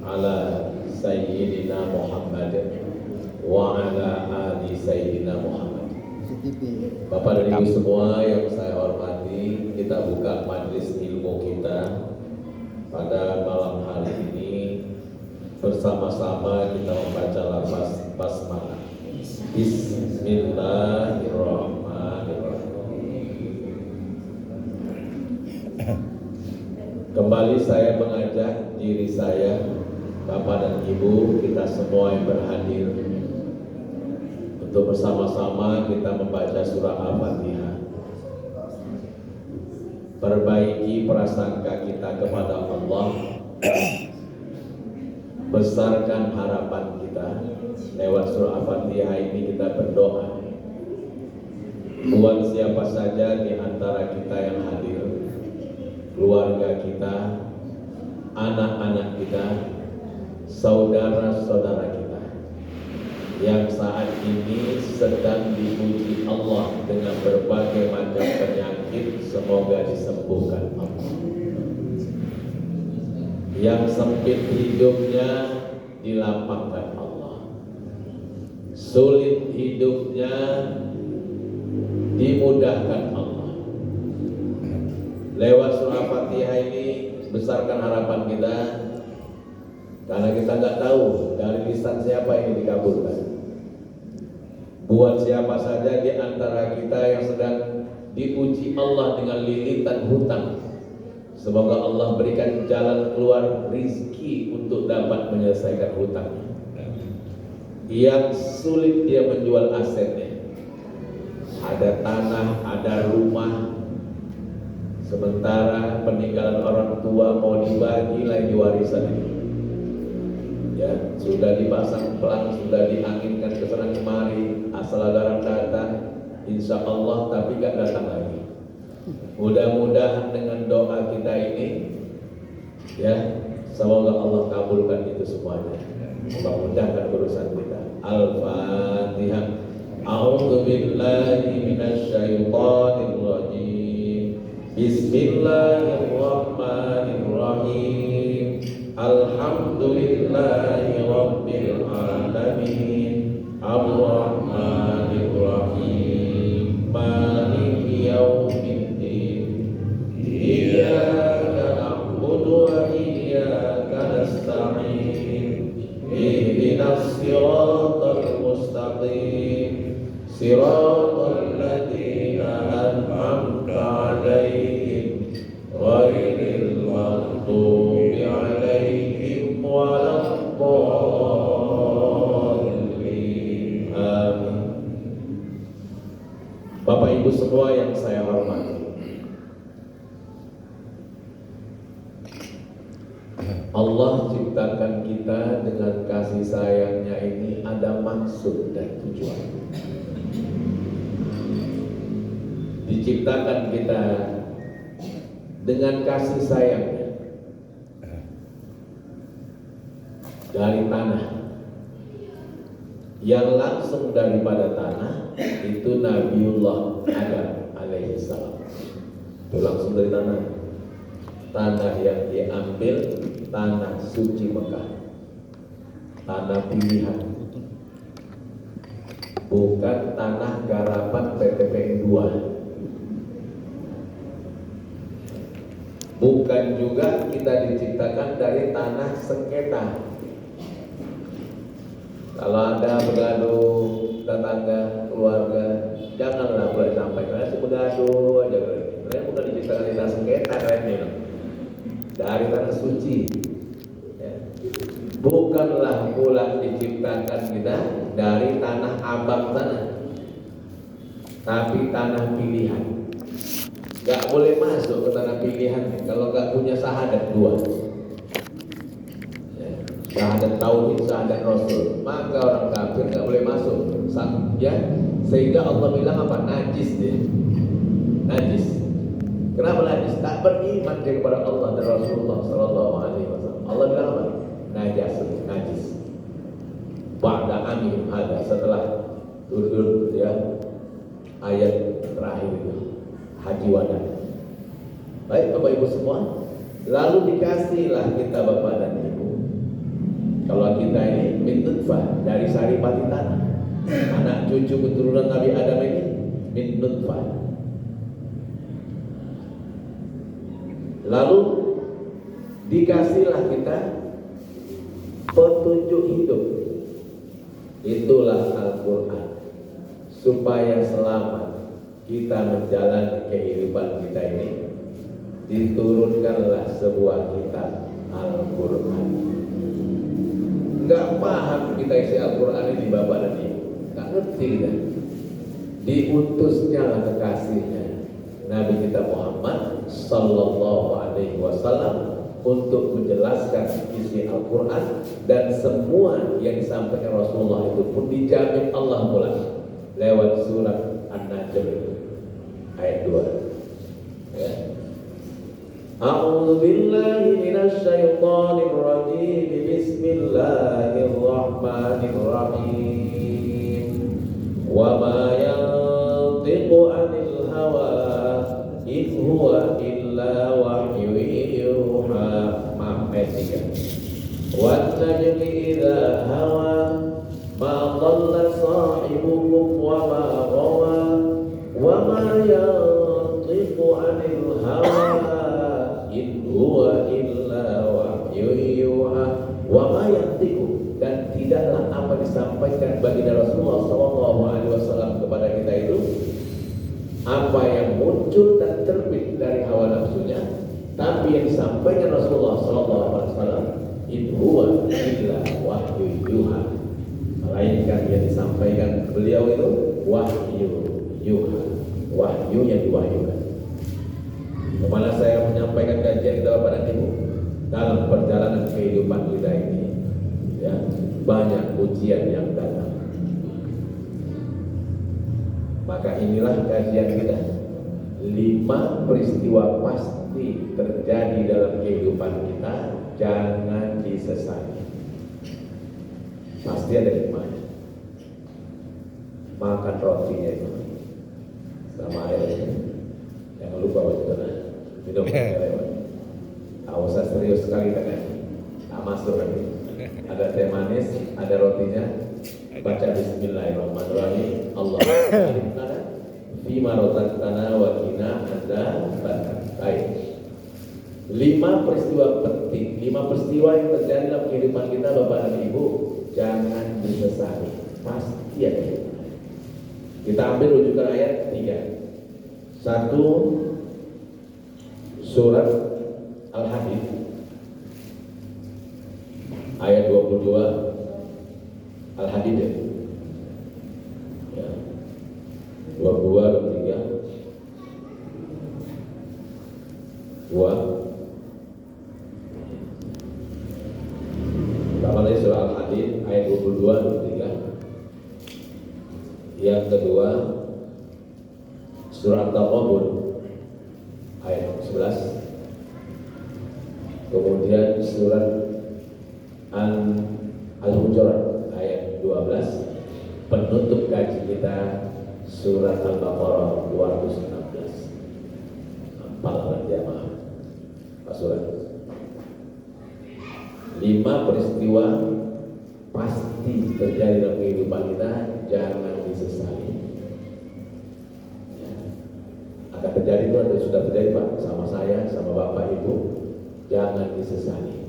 ala Sayyidina Muhammad wa ala ali Sayyidina Muhammad. Bapak dan Ibu semua yang saya hormati, kita buka majelis ilmu kita pada malam hari ini. Bersama-sama kita membaca lafaz basmalah. Bismillahirrahmanirrahim. Kembali saya mengajak diri saya, Bapak dan Ibu, kita semua yang berhadir untuk bersama-sama kita membaca surah Al-Fatihah. Perbaiki prasangka kita kepada Allah, besarkan harapan kita. Lewat surah Al-Fatihah ini kita berdoa buat siapa saja di antara kita yang hadir, keluarga kita, anak-anak kita, saudara-saudara kita yang saat ini sedang diuji Allah dengan berbagai macam penyakit, semoga disembuhkan Allah. Yang sempit hidupnya dilapangkan Allah, sulit hidupnya dimudahkan Allah. Lewat surah Fatihah ini besarkan harapan kita, karena kita nggak tahu dari lisan siapa ini dikabulkan. Buat siapa saja di antara kita yang sedang diuji Allah dengan lilitan hutang, semoga Allah berikan jalan keluar rizki untuk dapat menyelesaikan hutangnya. Yang sulit dia menjual asetnya, ada tanah, ada rumah, sementara peninggalan orang tua mau dibagi lagi warisan ini. Ya, sudah dipasang pelang, sudah dianginkan ke sana kemari, asal ada orang datang, insya Allah, tapi gak datang lagi. Mudah-mudahan dengan doa kita ini, ya, semoga Allah kabulkan itu semuanya. Mudah-mudahkan urusan kita. Al-Fatihah. A'udzu billahi minasyaitonir rajim. Bismillahirrahmanirrahim. Alhamdulillahi rabbil alamin. Ar-Rahmanir Rahim. Maliki yaumiddin. Iyyaka na'budu wa iyyaka nasta'in. Ihdinas siratal mustaqim. Siratal ladzina an'amta 'alaihim ghairil maghdubi 'alaihim waladdallin. Amin. Bapak Ibu semua yang saya hormati, Allah ciptakan kita dengan kasih sayangnya ini ada maksud dan tujuan. Diciptakan kita dengan kasih sayangnya dari tanah, yang langsung daripada tanah itu Nabiullah Adam alaihissalam. Itu langsung dari tanah. Tanah yang diambil tanah suci Mekah, tanah pilihan, bukan tanah garapan PTPN 2. Bukan juga kita diciptakan dari tanah sengketa. Kalau ada bergaduh tetangga, keluarga, janganlah boleh sampai karena bergaduh aja. Kalian bukan diciptakan dari tanah sengketa, kalian dari tanah suci. Ya. Bukanlah pula diciptakan kita dari tanah abang sana, tapi tanah pilihan. Gak boleh masuk ke tanah pilihan kalau gak punya syahadat 2. Ya. Syahadat tauhid, syahadat rasul. Maka orang kafir gak boleh masuk. Ya, sehingga Allah bilang apa? Najis dia. Najis. Kenapa najis? Tak beriman dia kepada Allah dan Rasulullah Sallallahu Alaihi Wasallam. Allah bilang apa? Najis. Ba'da amin ada, setelah turun ya ayat terakhir itu. Haji wada. Baik Bapak Ibu semua, lalu dikasihlah kita Bapak dan Ibu nutfah, dari saripati tanah. Anak cucu keturunan Nabi Adam ini min nutfah. Lalu dikasihlah kita petunjuk hidup. Itulah Al-Quran. Supaya selamat kita menjalani kehidupan kita ini, diturunkanlah sebuah kitab Al-Quran. Enggak paham kita isi Al-Quran ini Bapak dan Ibu, enggak ngerti kan? Diutusnya lah kekasihnya Nabi kita Muhammad Sallallahu Alaihi Wasallam untuk menjelaskan isi Al-Quran, dan semua yang disampaikan Rasulullah itu pun dijamin Allah pula lewat surat An-Najm ayat 2. Ya. A'udzu billahi minasy syaithanir rajim. Bismillahirrahmanirrahim. Wa ma yantiqu 'anil hawa in huwa illa wahyun yuha. Wan najmi idza hawa ma dhalla sahibukum wa ma ghawa wa ma yantiqu 'anil hawa in huwa illa wahyun yuha. Wa ma yantiqu, dan tidaklah apa disampaikan baginda Rasulullah SAW kepada kita itu apa yang muncul dan terbit dari hawa nafsunya, tapi yang disampaikan Rasulullah SAW in huwa illa wahyun yuha, melainkan yang disampaikan beliau itu wahyu yuha, wahyu yang diwahyukan. Kemana saya menyampaikan kajian kita Bapak dan Ibu? Dalam perjalanan kehidupan kita ini, ya, banyak ujian yang datang. Maka inilah kajian kita. 5 peristiwa pasti terjadi dalam kehidupan kita, jangan disesali. Pasti ada hikmahnya. Makan rotinya itu sama air, jangan lupa waktu minum lewat. Tak usah serius sekali kan? Tak masuk lagi. Ada teh manis, ada rotinya. Baca Bismillahirrahmanirrahim. Allahumma fima razaqtana wa qina adzabannar. Baik. 5 peristiwa penting, 5 peristiwa yang terjadi dalam kehidupan kita Bapak dan Ibu, jangan disesali. Pasti ada. Kita ambil rujukan ayat 3. 1 surat Al-Hadid ayat 22. Al-Hadid ya. 22 dan 3. 2. Pertama surah Al-Hadid ayat 22 dan 3. Yang kedua surah At-Taghabun ayat 11. Kemudian surat Al-Hujurat ayat 12. Penutup kaji kita surat Al-Baqarah 216. Hafallah jamaah. Surat 5 peristiwa pasti terjadi dalam kehidupan kita, jangan disesali. Ya. Akan terjadi itu atau sudah terjadi Pak, sama saya, sama Bapak Ibu, jangan disesali.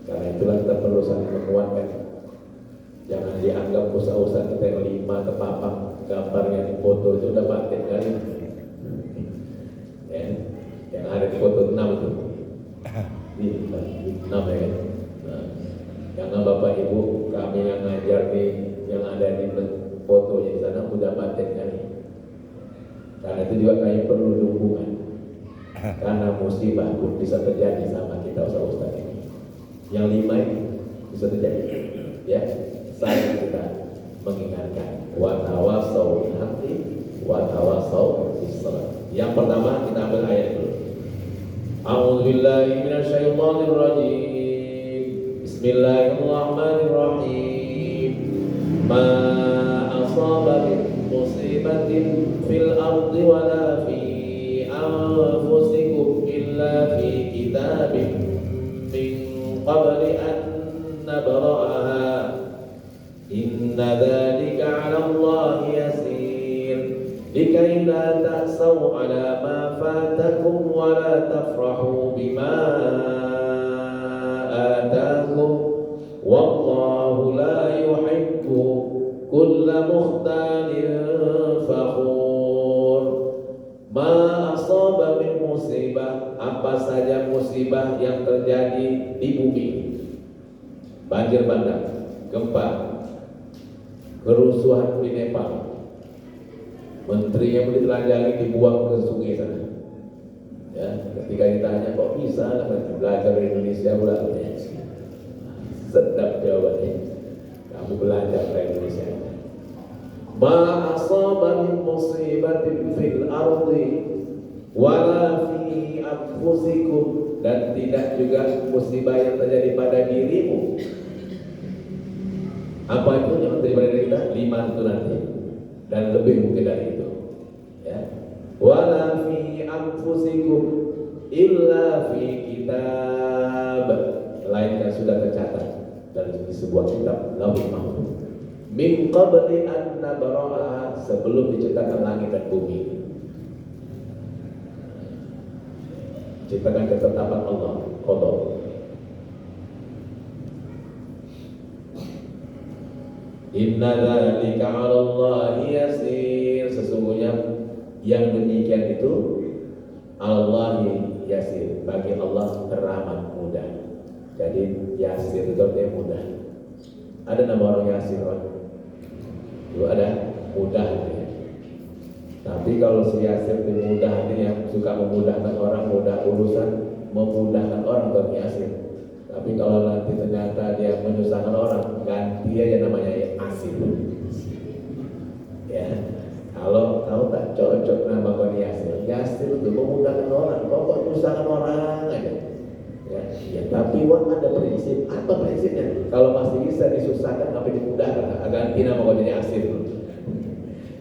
Karena itulah kita perlu saling menguatkan. Jangan dianggap usaha-usaha kita yang 5 terpapar gambarnya di foto itu udah batin kali. Ya. Yang ada di foto 6 itu. Di 6 ya. Nah, jangan Bapak Ibu, kami yang ngajar nih, yang ada di fotonya di sana udah batin kali. Karena itu juga kami perlu dukungan. Karena musibah pun bisa terjadi sama kita ustaz-ustaz ini. Yang 5 ini bisa terjadi. Ya, saya kita mengingatkan wa tawassaw bil haqqi wa tawassaw bis sabr. Yang pertama kita ambil ayat dulu. A'udzu billahi minasy syaithanir rajim. Bismillahirrahmanirrahim. Ma asaba min musibatin fil ardi wala fi anfusikum illa fi kitabin min qabli an nabra'aha Inna dzalika 'ala Allah yasir likai la ta'sau 'ala ma fatakum wa la tafrahu bima atakum wallahu la yuhibbu kulla mukhtalin fakhur. Ma asaba min musibah, apa saja musibah yang terjadi di bumi, banjir bandang, gempa, kerusuhan di Nepal, menteri yang ditelanjangi dibuang ke sungai sana. Ya, ketika ditanya kok bisa belajar di Indonesia pula, sedap jawabannya, kamu belajar di Indonesia. Ma asaba min musibatin fil ardi wala fi anfusikum, dan tidak juga musibah yang terjadi pada dirimu. Apa itu yang terjadi pada diri kita? 5 itu nanti dan lebih mungkin dari itu. Ya. Wala fi anfusikum illa fi kitab, melainkan sudah tercatat dalam sebuah kitab Lauhul Mahfuz. Min qabli an nabra'a, sebelum diciptakan langit dan bumi. Ciptakan ketetapan Allah, qada. Inna dzalika 'ala Allah yasir, sesungguhnya yang demikian itu Allah yasir, bagi Allah teramat mudah. Jadi yasir itu artinya mudah. Ada nama orang yasir, itu ada mudah ya. Tapi kalau si yasir itu mudah artinya suka memudahkan orang, mudah urusan, memudahkan orang, bukan yasir. Tapi kalau nanti ternyata dia menyusahkan orang, ganti aja namanya asir. Ya, kalau tahu tak cocok nama kau yasir. Yasir itu memudahkan orang, kok menyusahkan orang aja. Ya, tapi ada prinsip. Apa prinsipnya? Kalau masih bisa disusahkan, apa dimudahkan? Ganti nama kau jadi asir.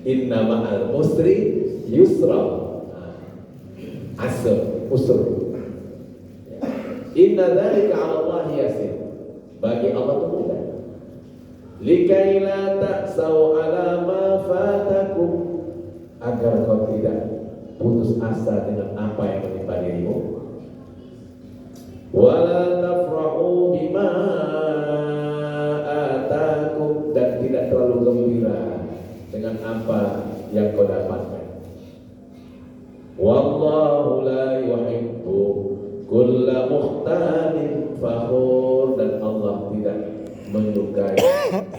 Inna ma'al usri yusra. Asr, usr. Inna dzalika 'ala Allah yasir, bagi Allah itu mudah. Likai la ta'sau 'ala ma fatakum, agar kau tidak putus asa dengan apa yang menimpa dirimu. Wala tafrahu bima atakum, dan tidak terlalu gembira dengan apa yang kau dapatkan. Wallahu la yuhibbu kulla mukhtalin fakhur, dan Allah tidak menyukai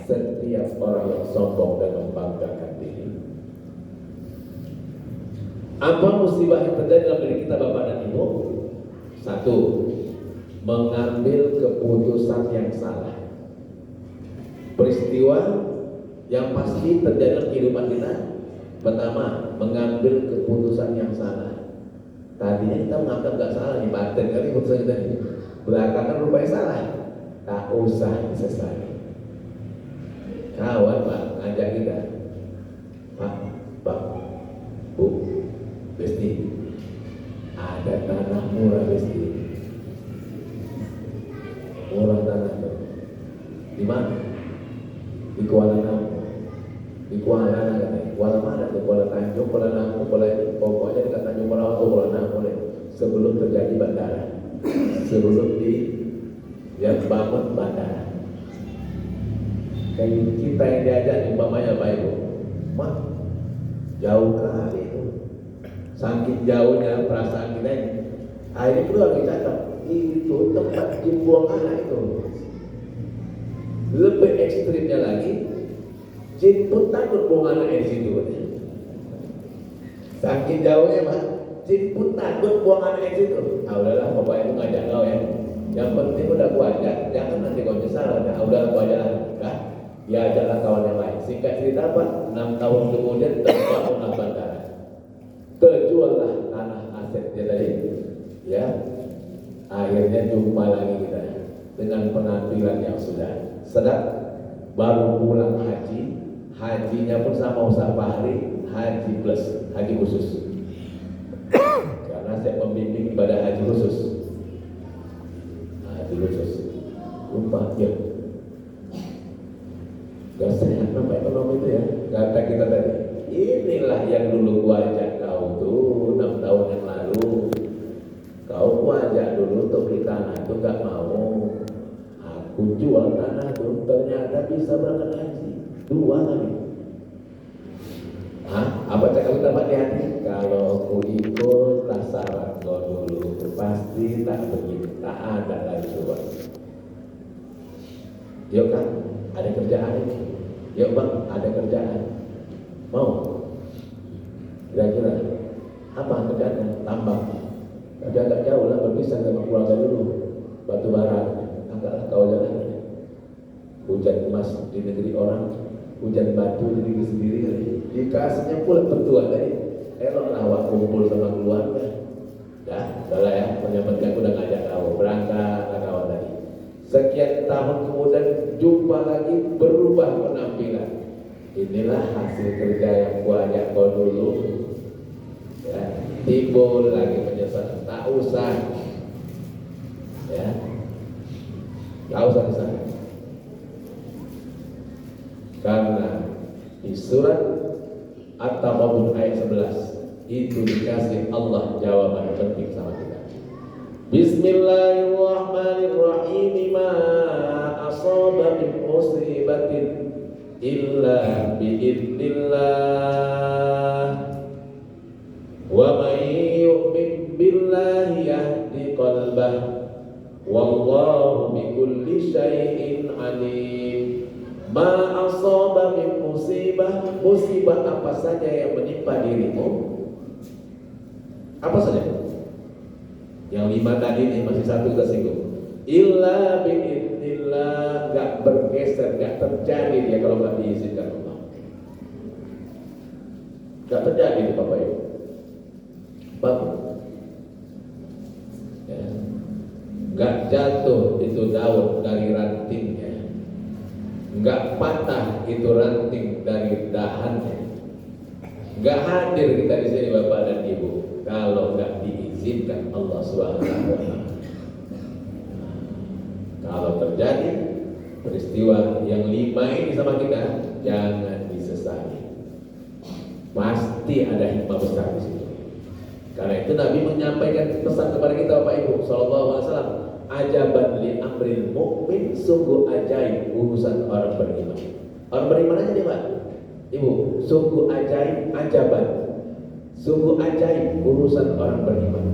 setiap orang yang sombong dan membanggakan diri. Apa musibah yang terjadi dalam diri kita Bapak dan Ibu? 1, mengambil keputusan yang salah. Peristiwa yang pasti terjadi dalam kehidupan kita. Pertama, mengambil keputusan yang salah. Tadinya kita menganggap gak salah nih, batin kali keputusan kita nih. Belakangan rupanya salah. Tak usah disesali. Kawan Pak ngajak kita, Pak, Bu, Besti, ada tanah murah Besti. Murah tanah tuh. Di mana? Di Kuala Namu. Di Kuala Namu. Kuala mana tuh? Kuala Tanjung, Kuala Namu, pokoknya dekat Tanjung Merauke atau Kuala Namu deh. Sebelum terjadi bandara, sebelum bangun bandara. Kayak kita yang diajak umpamanya Pak Ibu, Mak, jauh kali itu. Saking jauhnya perasaan kita ini. Akhirnya perlu lagi catat, itu tempat dibuang anak itu. Lebih ekstrimnya lagi, jin pun takut buang anak di situ. Saking jauhnya Pak, jin pun takut buang anak di situ. Ah udahlah, Bapak Ibu ngajak kau ya. Yang penting udah gua ajak, jangan nanti kau nyesal. Ah udah gua ajaklah, kan? Ya ajaklah kawan yang lain. Singkat cerita Pak, 6 tahun kemudian terbangunlah bandara. Terjuallah tanah asetnya tadi. Ya, akhirnya jumpa lagi kita dengan penampilan yang sudah sedap. Baru pulang haji, hajinya pun sama Ustaz Fahri, haji plus, haji khusus. Karena saya pembimbing ibadah haji khusus. Haji khusus. Lupa ya. Gak sehat nama ekonomi itu ya. Kata kita tadi, inilah yang dulu gua ajak kau tuh 6 tahun yang lalu. Kau gua ajak dulu untuk beli tanah tuh gak mau. Aku jual tanah tuh, ternyata bisa berangkat haji 2 kali. Apa cakap dapat di hati? Kalau aku ikutlah saran kau dulu, pasti tak begini, tak ada lagi coba. Yuk kan, ada kerjaan ini. Yuk bang, ada kerjaan. Mau? Kira-kira apa kerjaannya? Tambang. Tapi agak jauh lah, berpisah sama keluarga dulu. Batu bara, agaklah kau jalan. Hujan emas di negeri orang, hujan batu di negeri sendiri. Dikasihnya pula pertua tadi. Eloklah awak kumpul sama keluarga. Dah, salah ya. Menyempatkan udah ngajak kau berangkat kawan tadi. Sekian tahun kemudian jumpa lagi, berubah penampilan. Inilah hasil kerja yang gua ajak kau dulu. Ya, timbul lagi penyesalan. Tak usah. Ya, tak usah disana. Karena di surat At-Taghabun ayat 11 itu dikasih Allah jawaban penting sama kita. Bismillahirrahmanirrahim. Ma asaba min musibatin illa biidznillah wa may yu'min billahi yahdi qalbah wallahu bikulli syai'in alim. Ma asaba min musibah, musibah apa saja yang menimpa dirimu, apa saja? Yang 5 tadi nih, masih 1 kita singgung. Illa biidznillah, gak bergeser, gak terjadi dia kalau gak diizinkan Allah. Gak terjadi itu Bapak Ibu. Bapak, ya. Gak jatuh itu daun dari rantingnya. Gak patah itu ranting dari dahannya. Gak hadir kita di sini Bapak dan Ibu kalau gak diizinkan Allah SWT. Kalau terjadi peristiwa yang 5 ini sama kita, jangan disesali. Pasti ada hikmah besar di situ. Karena itu Nabi menyampaikan pesan kepada kita Bapak Ibu sallallahu alaihi wasallam, ajaban li amril mu'min, sungguh ajaib urusan orang beriman. Orang beriman aja nih Pak Ibu, sungguh ajaib, ajaban, sungguh ajaib urusan orang beriman.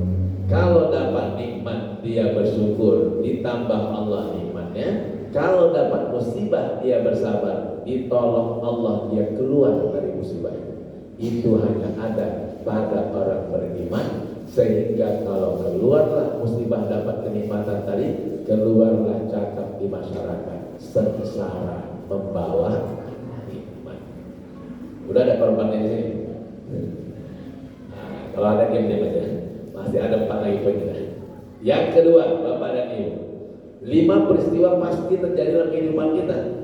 Kalau dapat nikmat dia bersyukur, ditambah Allah nikmatnya. Kalau dapat musibah dia bersabar, ditolong Allah dia keluar dari musibah itu. Itu hanya ada pada orang beriman. Sehingga kalau keluarlah musibah dapat kenikmatan tadi, keluarlah cakap di masyarakat, sengsara membawa nikmat. Udah ada korbannya di sini. Nah, kalau ada diam aja. Masih ada 4 lagi poin kita. Yang kedua, Bapak dan Ibu, 5 peristiwa pasti terjadi dalam kehidupan kita.